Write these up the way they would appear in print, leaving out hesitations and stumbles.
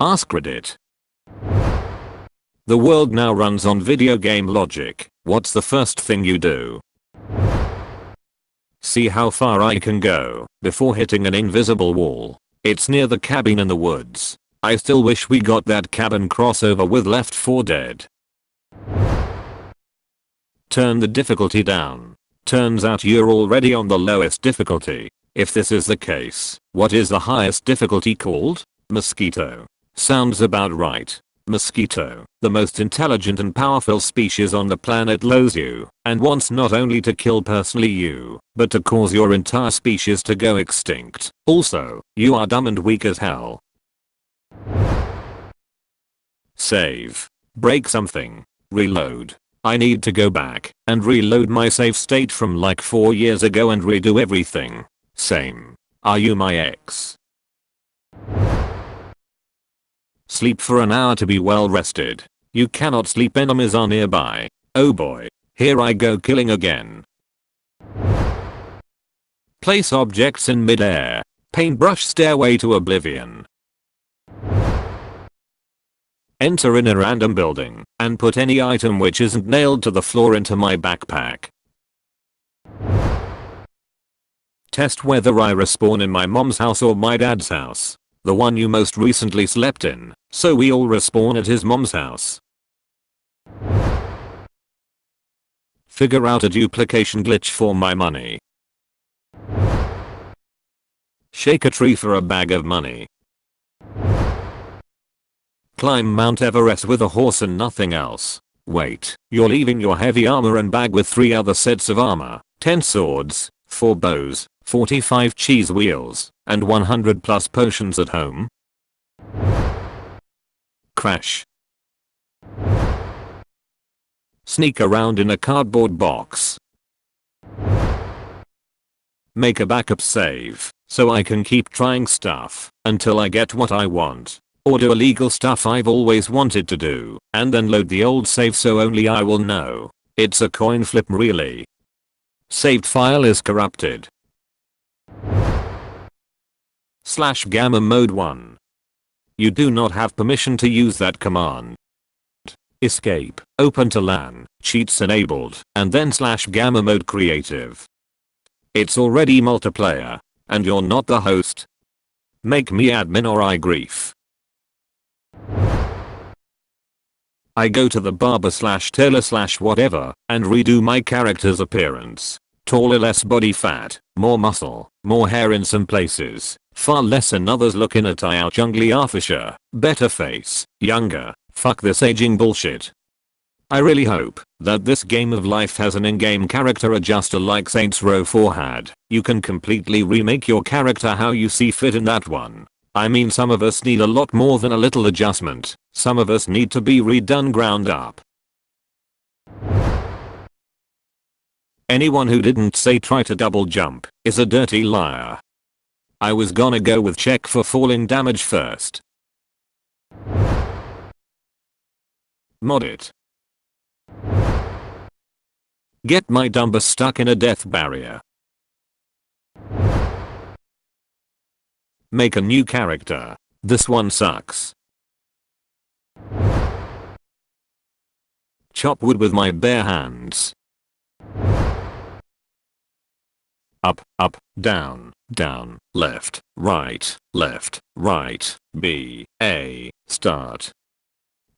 AskReddit. The world now runs on video game logic. What's the first thing you do? See how far I can go before hitting an invisible wall. It's near the cabin in the woods. I still wish we got that cabin crossover with Left 4 Dead. Turn the difficulty down. Turns out you're already on the lowest difficulty. If this is the case, what is the highest difficulty called? Mosquito. Sounds about right. Mosquito, the most intelligent and powerful species on the planet, loathes you and wants not only to kill personally you, but to cause your entire species to go extinct. Also, you are dumb and weak as hell. Save. Break something. Reload. I need to go back and reload my save state from like 4 years ago and redo everything. Same. Are you my ex? Sleep for an hour to be well rested. You cannot sleep, enemies are nearby. Oh boy. Here I go killing again. Place objects in mid-air. Paintbrush stairway to oblivion. Enter in a random building and put any item which isn't nailed to the floor into my backpack. Test whether I respawn in my mom's house or my dad's house. The one you most recently slept in, so we all respawn at his mom's house. Figure out a duplication glitch for my money. Shake a tree for a bag of money. Climb Mount Everest with a horse and nothing else. Wait, you're leaving your heavy armor and bag with 3 other sets of armor, 10 swords, 4 bows, 45 cheese wheels, and 100 plus potions at home? Crash. Sneak around in a cardboard box. Make a backup save, so I can keep trying stuff until I get what I want. Or do illegal stuff I've always wanted to do, and then load the old save so only I will know. It's a coin flip really. Saved file is corrupted. / gamma mode 1. You do not have permission to use that command. Escape, open to LAN, cheats enabled, and then / gamma mode creative. It's already multiplayer, and you're not the host. Make me admin or I grief. I go to the barber / tailor / whatever and redo my character's appearance. Taller, less body fat, more muscle, more hair in some places, far less in others. Looking at out jungly Arfisher, better face, younger, fuck this aging bullshit. I really hope that this game of life has an in-game character adjuster like Saints Row 4 had. You can completely remake your character how you see fit in that one. I mean, some of us need a lot more than a little adjustment. Some of us need to be redone ground up. Anyone who didn't say try to double jump is a dirty liar. I was gonna go with check for falling damage first. Mod it. Get my dumber stuck in a death barrier. Make a new character. This one sucks. Chop wood with my bare hands. Up, up, down, down, left, right, B, A, start.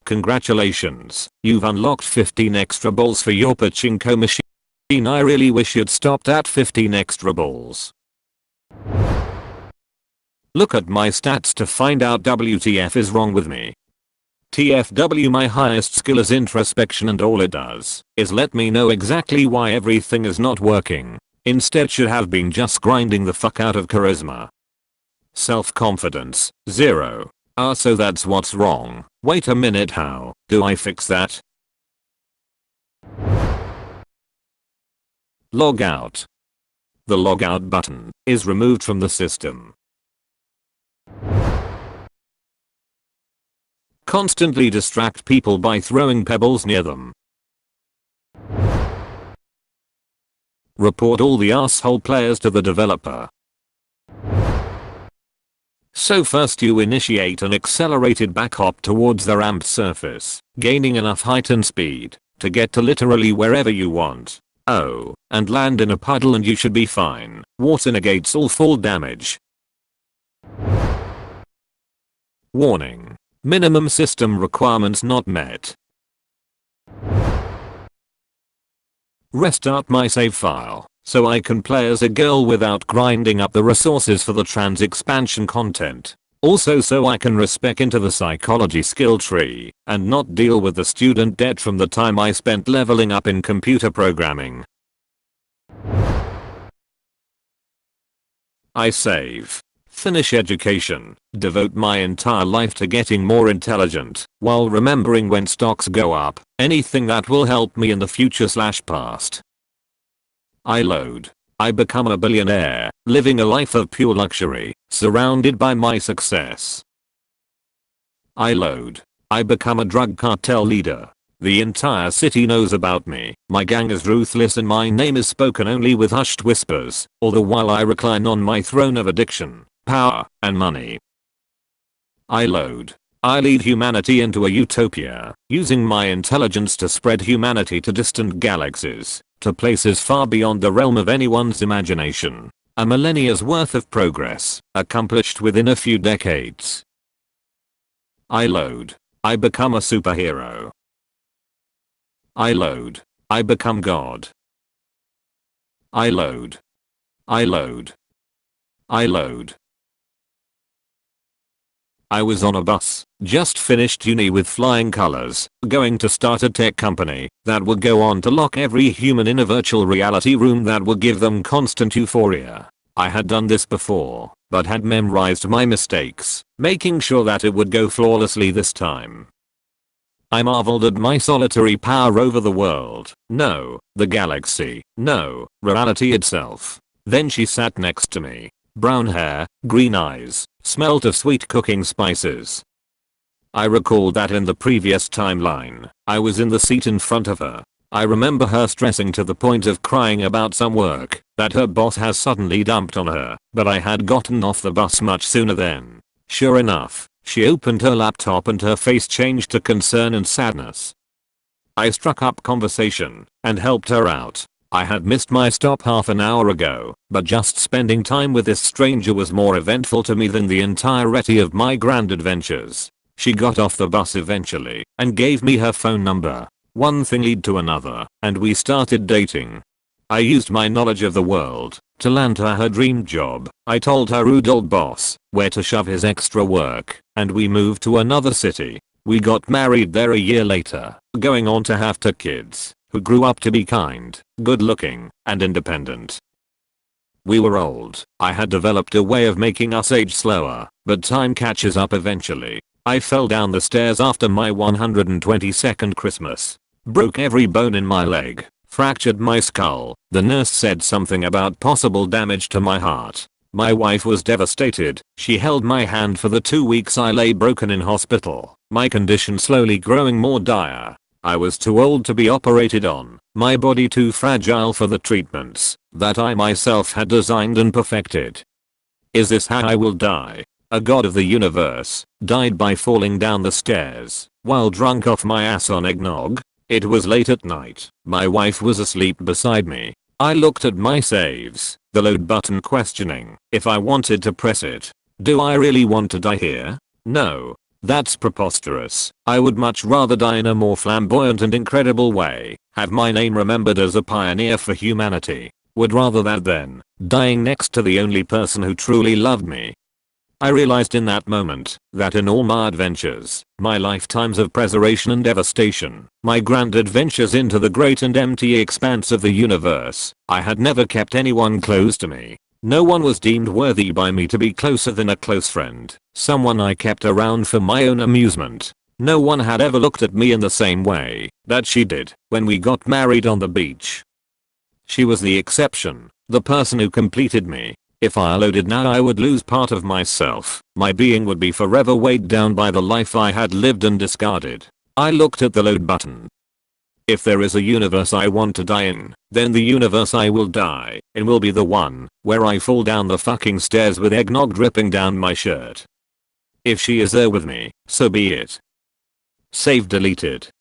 Congratulations, you've unlocked 15 extra balls for your pachinko machine. I really wish you'd stopped at 15 extra balls. Look at my stats to find out WTF is wrong with me. TFW, my highest skill is introspection, and all it does is let me know exactly why everything is not working. Instead should have been just grinding the fuck out of charisma. Self-confidence, 0. So that's what's wrong. Wait a minute, how do I fix that? Log out. The logout button is removed from the system. Constantly distract people by throwing pebbles near them. Report all the asshole players to the developer. So first you initiate an accelerated backhop towards the ramped surface, gaining enough height and speed to get to literally wherever you want. Oh, and land in a puddle and you should be fine. Water negates all fall damage. Warning. Minimum system requirements not met. Restart my save file so I can play as a girl without grinding up the resources for the trans expansion content. Also so I can respec into the psychology skill tree and not deal with the student debt from the time I spent leveling up in computer programming. I save. Finish education. Devote my entire life to getting more intelligent while remembering when stocks go up. Anything that will help me in the future/past. I load. I become a billionaire, living a life of pure luxury, surrounded by my success. I load. I become a drug cartel leader. The entire city knows about me, my gang is ruthless and my name is spoken only with hushed whispers, all the while I recline on my throne of addiction, power, and money. I load. I lead humanity into a utopia, using my intelligence to spread humanity to distant galaxies, to places far beyond the realm of anyone's imagination. A millennia's worth of progress, accomplished within a few decades. I load. I become a superhero. I load. I become God. I load. I load. I load. I was on a bus, just finished uni with flying colors, going to start a tech company that would go on to lock every human in a virtual reality room that would give them constant euphoria. I had done this before, but had memorized my mistakes, making sure that it would go flawlessly this time. I marveled at my solitary power over the world, no, the galaxy, no, reality itself. Then she sat next to me. Brown hair, green eyes, smelt of sweet cooking spices. I recalled that in the previous timeline, I was in the seat in front of her. I remember her stressing to the point of crying about some work that her boss has suddenly dumped on her, but I had gotten off the bus much sooner then. Sure enough, she opened her laptop and her face changed to concern and sadness. I struck up conversation and helped her out. I had missed my stop half an hour ago, but just spending time with this stranger was more eventful to me than the entirety of my grand adventures. She got off the bus eventually and gave me her phone number. One thing led to another, and we started dating. I used my knowledge of the world to land her dream job. I told her rude old boss where to shove his extra work, and we moved to another city. We got married there a year later, going on to have 2 kids, who grew up to be kind, good-looking, and independent. We were old. I had developed a way of making us age slower, but time catches up eventually. I fell down the stairs after my 122nd Christmas. Broke every bone in my leg. Fractured my skull. The nurse said something about possible damage to my heart. My wife was devastated. She held my hand for the 2 weeks I lay broken in hospital, my condition slowly growing more dire. I was too old to be operated on, my body too fragile for the treatments that I myself had designed and perfected. Is this how I will die? A god of the universe died by falling down the stairs while drunk off my ass on eggnog? It was late at night. My wife was asleep beside me. I looked at my saves, the load button questioning if I wanted to press it. Do I really want to die here? No. That's preposterous. I would much rather die in a more flamboyant and incredible way, have my name remembered as a pioneer for humanity. Would rather that than dying next to the only person who truly loved me. I realized in that moment that in all my adventures, my lifetimes of preservation and devastation, my grand adventures into the great and empty expanse of the universe, I had never kept anyone close to me. No one was deemed worthy by me to be closer than a close friend, someone I kept around for my own amusement. No one had ever looked at me in the same way that she did when we got married on the beach. She was the exception, the person who completed me. If I loaded now I would lose part of myself. My being would be forever weighed down by the life I had lived and discarded. I looked at the load button. If there is a universe I want to die in, then the universe I will die in will be the one where I fall down the fucking stairs with eggnog dripping down my shirt. If she is there with me, so be it. Save deleted.